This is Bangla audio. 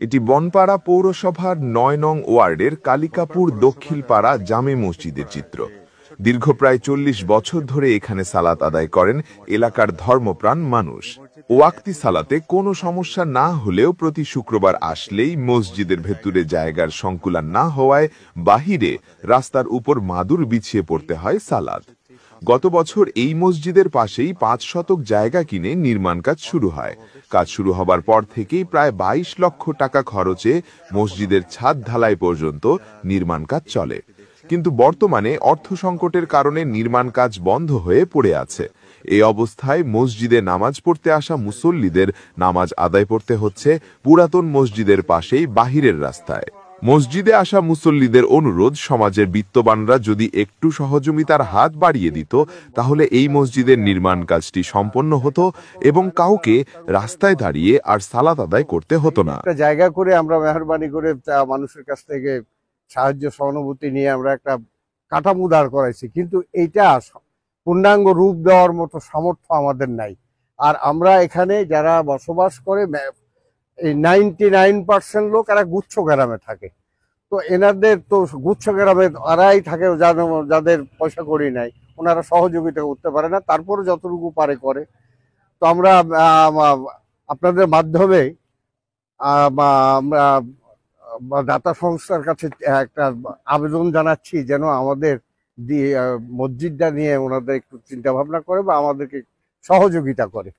এটি বনপাড়া পৌরসভার ৯ নং ওয়ার্ডের কালিকাপুর দক্ষিণপাড়া জামে মসজিদের চিত্র। দীর্ঘ প্রায় ৪০ বছর ধরে এখানে সালাত আদায় করেন এলাকার ধর্মপ্রাণ মানুষ। ওয়াক্তি সালাতে কোনো সমস্যা না হলেও প্রতি শুক্রবার আসলেই মসজিদের ভেতরে জায়গার সংকুলান না হওয়ায় বাহিরে রাস্তার উপর মাদুর বিছিয়ে পড়তে হয় সালাত। গত বছর এই মসজিদের পাশেই ৫ শতক জায়গা কিনে নির্মাণ কাজ শুরু হয়। কাজ শুরু হবার পর থেকেই প্রায় ২২ লক্ষ টাকা খরচে মসজিদের ছাদ ঢালাই পর্যন্ত নির্মাণ কাজ চলে। কিন্তু বর্তমানে অর্থ সংকটের কারণে নির্মাণ কাজ বন্ধ হয়ে পড়ে আছে। এই অবস্থায় মসজিদে নামাজ পড়তে আসা মুসল্লিদের নামাজ আদায় করতে হচ্ছে পুরাতন মসজিদের পাশেই বাহিরের রাস্তায়। মসজিদে আসা মুসল্লিদের অনুরোধ, সমাজের বিত্তবানরা যদি একটু সহযোগিতার হাত বাড়িয়ে দিত তাহলে এই মসজিদের নির্মাণ কাজটি সম্পন্ন হতো এবং কাউকে রাস্তায় দাঁড়িয়ে আর সালাত আদায় করতে হতো না। একটা জায়গা করে আমরা মেহরবানি করে মানুষের কাছ থেকে সাহায্য সহানুভূতি নিয়ে আমরা একটা কাঠামো দাঁড় করাইছি, কিন্তু এইটা পূর্ণাঙ্গ রূপ দেওয়ার মতো সামর্থ্য আমাদের নাই। আর আমরা এখানে যারা বসবাস করে এই 99% লোক এরা গুচ্ছ গ্রামে থাকে। তো এনাদের তো গুচ্ছ গ্রামে এরাই থাকে যাদের পয়সা করি নাই, ওনারা সহযোগিতা করতে পারে না, তারপরে যতটুকু পারে করে। তো আমরা আপনাদের মাধ্যমে আমরা দাতা সংস্থার কাছে একটা আবেদন জানাচ্ছি যেন আমাদের মসজিদটা নিয়ে ওনাদের একটু চিন্তা ভাবনা করে বা আমাদেরকে সহযোগিতা করে।